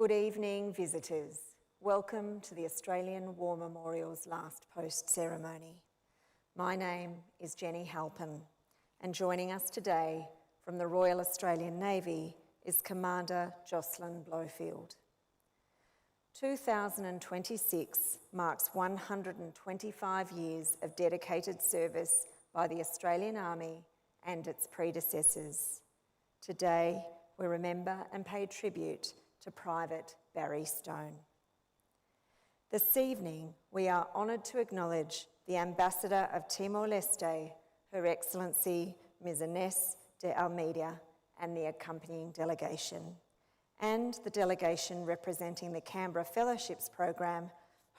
Good evening, visitors. Welcome to the Australian War Memorial's last post ceremony. My name is Jenny Halpin, and joining us today from the Royal Australian Navy is Commander Jocelyn Blowfield. 2026 marks 125 years of dedicated service by the Australian Army and its predecessors. Today, we remember and pay tribute to Private Barry Stone. This evening, we are honoured to acknowledge the Ambassador of Timor-Leste, Her Excellency Ms. Inés de Almeida, and the accompanying delegation, and the delegation representing the Canberra Fellowships Program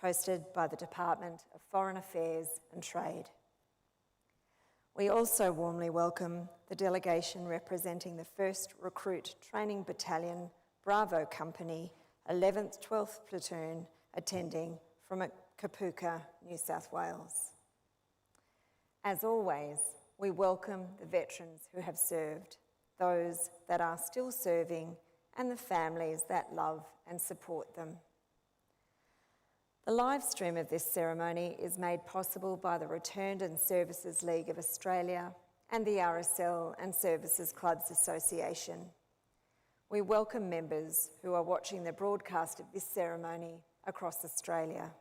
hosted by the Department of Foreign Affairs and Trade. We also warmly welcome the delegation representing the 1st Recruit Training Battalion, Bravo Company, 11th 12th Platoon, attending from Kapooka, New South Wales. As always, we welcome the veterans who have served, those that are still serving, and the families that love and support them. The live stream of this ceremony is made possible by the Returned and Services League of Australia and the RSL and Services Clubs Association. We welcome members who are watching the broadcast of this ceremony across Australia.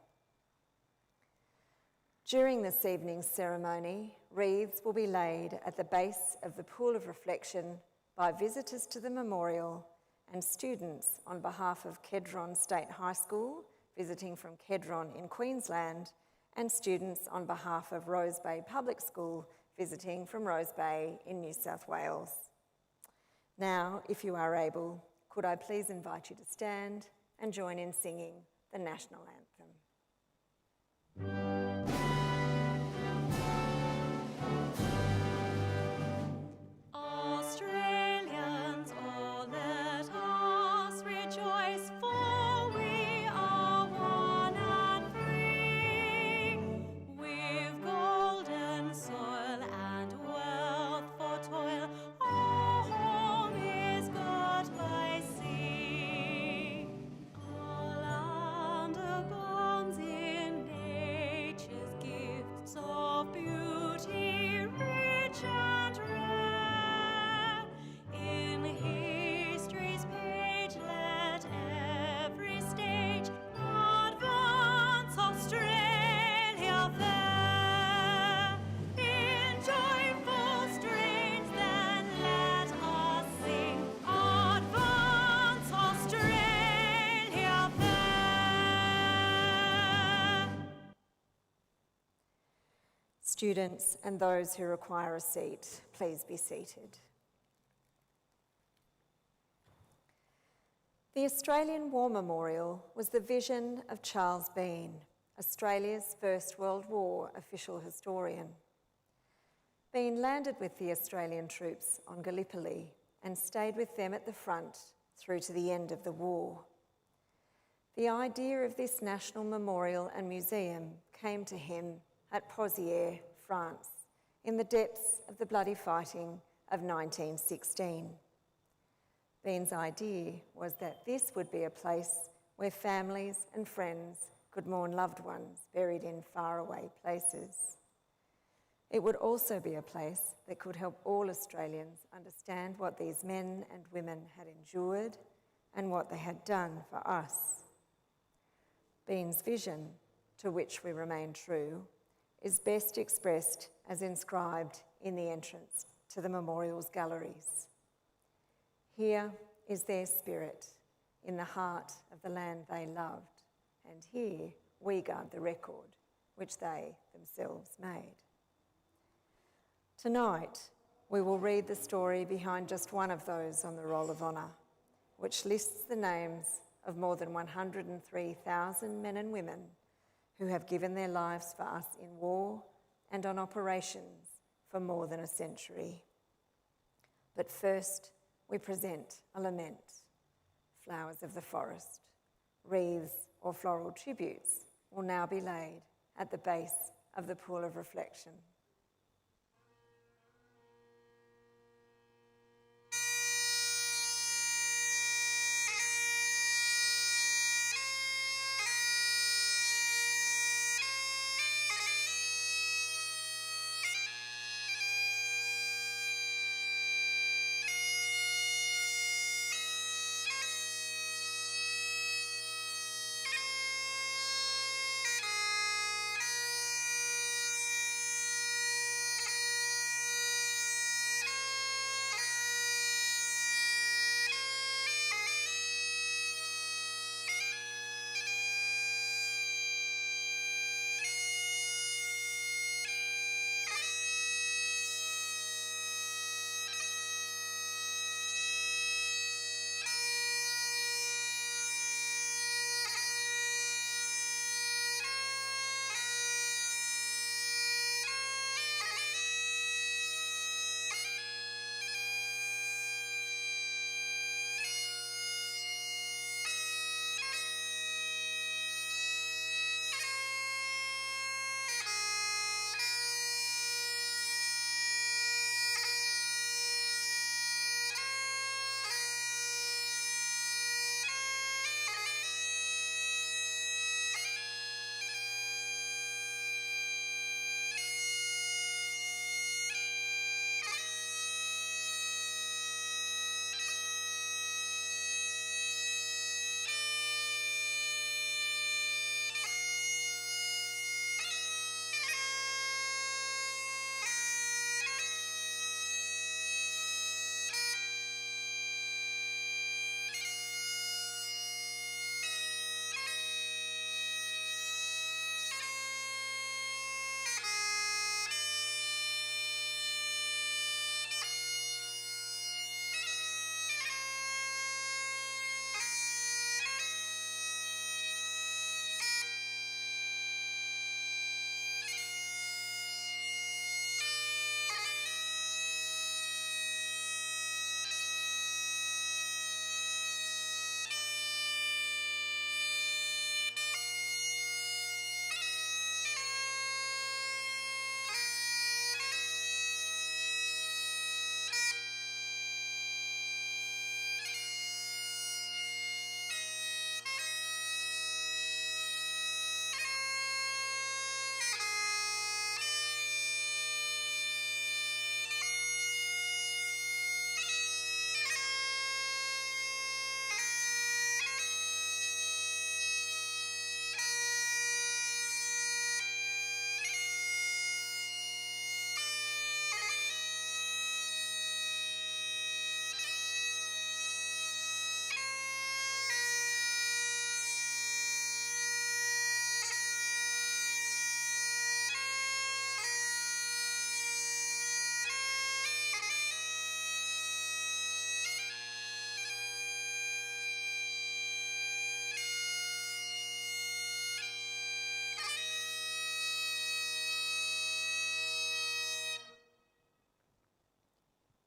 During this evening's ceremony, wreaths will be laid at the base of the Pool of Reflection by visitors to the memorial and students on behalf of Kedron State High School, visiting from Kedron in Queensland, and students on behalf of Rose Bay Public School, visiting from Rose Bay in New South Wales. Now, if you are able, could I please invite you to stand and join in singing the National Anthem. Australians, oh let us rejoice, for we are one and free. We've golden soil and wealth for toil, our home is got by sea. Our land abounds in nature's gifts of beauty, rich and rare. In history's page let every stage advance Australia fair. In joyful strains then let us sing, advance Australia fair. Students and those who require a seat, please be seated. The Australian War Memorial was the vision of Charles Bean, Australia's First World War official historian. Bean landed with the Australian troops on Gallipoli and stayed with them at the front through to the end of the war. The idea of this national memorial and museum came to him at Pozières, France, in the depths of the bloody fighting of 1916. Bean's idea was that this would be a place where families and friends could mourn loved ones buried in faraway places. It would also be a place that could help all Australians understand what these men and women had endured and what they had done for us. Bean's vision, to which we remain true, is best expressed as inscribed in the entrance to the memorial's galleries. Here is their spirit in the heart of the land they loved, and here we guard the record which they themselves made. Tonight, we will read the story behind just one of those on the Roll of Honour, which lists the names of more than 103,000 men and women who have given their lives for us in war and on operations for more than a century. But first, we present a lament. Flowers of the forest, wreaths or floral tributes will now be laid at the base of the Pool of Reflection.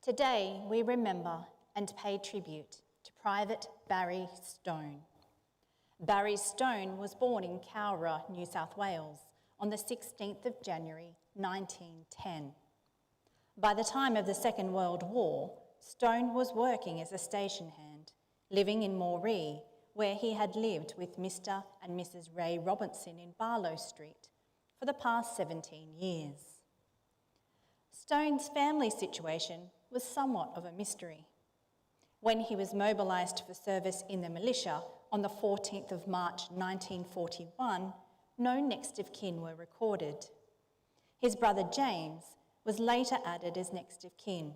Today we remember and pay tribute to Private Barry Stone. Barry Stone was born in Canberra, New South Wales on the 16th of January 1910. By the time of the Second World War, Stone was working as a station hand, living in Moree, where he had lived with Mr. and Mrs. Ray Robinson in Barlow Street for the past 17 years. Stone's family situation was somewhat of a mystery. When he was mobilised for service in the militia on the 14th of March 1941, no next of kin were recorded. His brother James was later added as next of kin,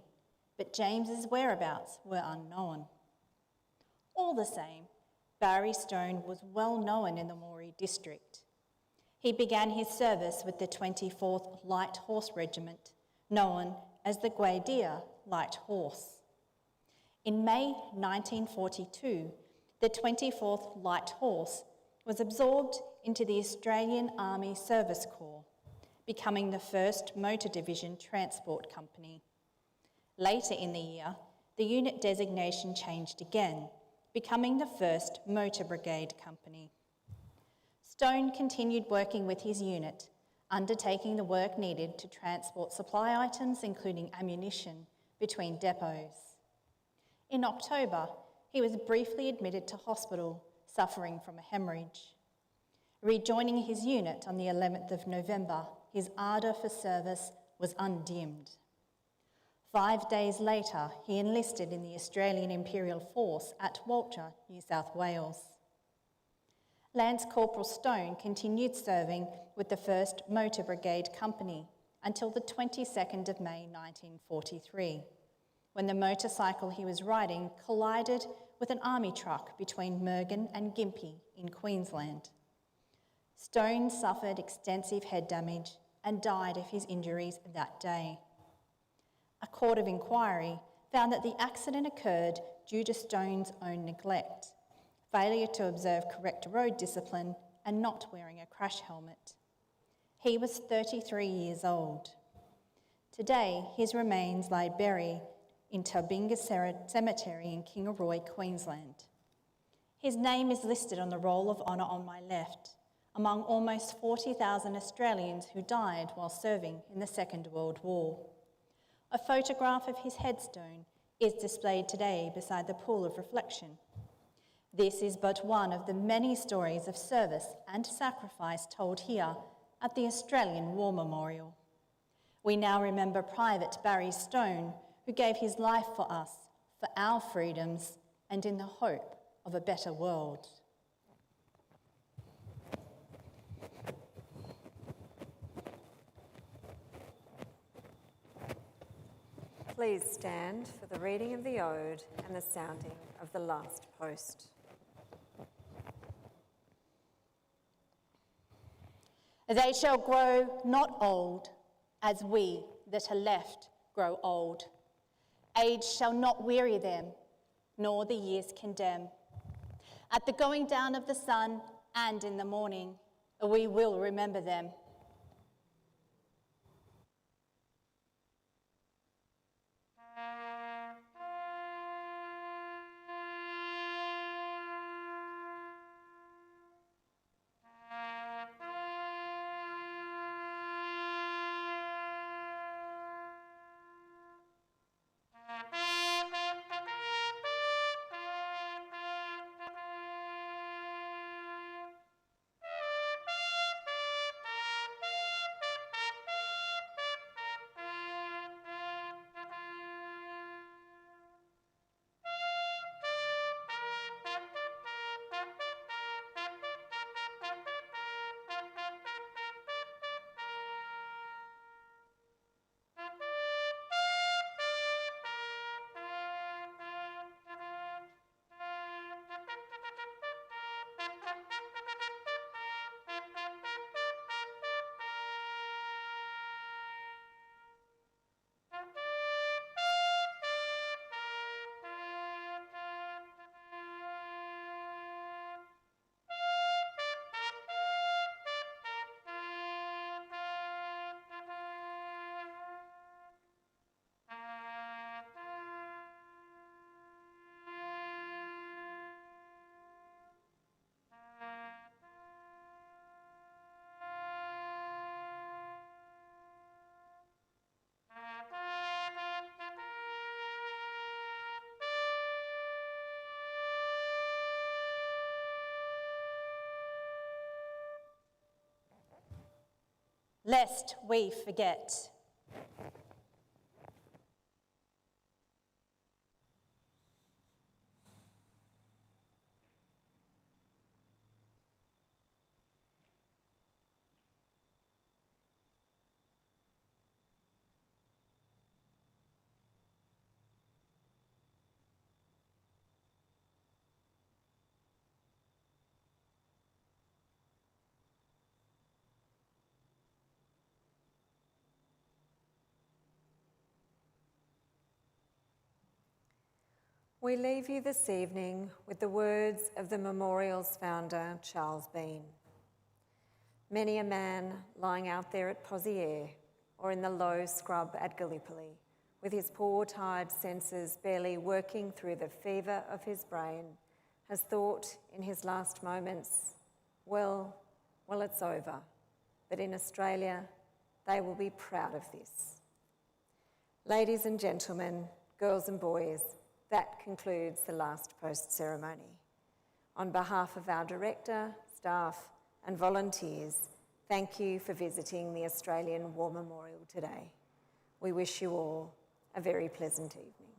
but James's whereabouts were unknown. All the same, Barry Stone was well known in the Moree district. He began his service with the 24th Light Horse Regiment, known as the Grenadier Light Horse. In May 1942, the 24th Light Horse was absorbed into the Australian Army Service Corps, becoming the 1st Motor Division Transport Company. Later in the year, the unit designation changed again, becoming the 1st Motor Brigade Company. Stone continued working with his unit, undertaking the work needed to transport supply items, including ammunition, between depots. In October, he was briefly admitted to hospital, suffering from a hemorrhage. Rejoining his unit on the 11th of November, his ardour for service was undimmed. 5 days later, he enlisted in the Australian Imperial Force at Walter, New South Wales. Lance Corporal Stone continued serving with the 1st Motor Brigade Company until the 22nd of May 1943, when the motorcycle he was riding collided with an army truck between Mergen and Gympie in Queensland. Stone suffered extensive head damage and died of his injuries that day. A court of inquiry found that the accident occurred due to Stone's own neglect, failure to observe correct road discipline, and not wearing a crash helmet. He was 33 years old. Today, his remains lie buried in Tabinga Cemetery in Kingaroy, Queensland. His name is listed on the Roll of Honour on my left, among almost 40,000 Australians who died while serving in the Second World War. A photograph of his headstone is displayed today beside the pool of reflection. This is but one of the many stories of service and sacrifice told here at the Australian War Memorial. We now remember Private Barry Stone, who gave his life for us, for our freedoms, and in the hope of a better world. Please stand for the reading of the Ode and the sounding of the last post. They shall grow not old, as we that are left grow old. Age shall not weary them, nor the years condemn. At the going down of the sun and in the morning, we will remember them. lest we forget. We leave you this evening with the words of the memorial's founder, Charles Bean. Many a man lying out there at Pozières or in the low scrub at Gallipoli, with his poor tired senses barely working through the fever of his brain, has thought in his last moments, well, it's over. But in Australia, they will be proud of this. Ladies and gentlemen, girls and boys, that concludes the last post ceremony. On behalf of our director, staff and volunteers, thank you for visiting the Australian War Memorial today. We wish you all a very pleasant evening.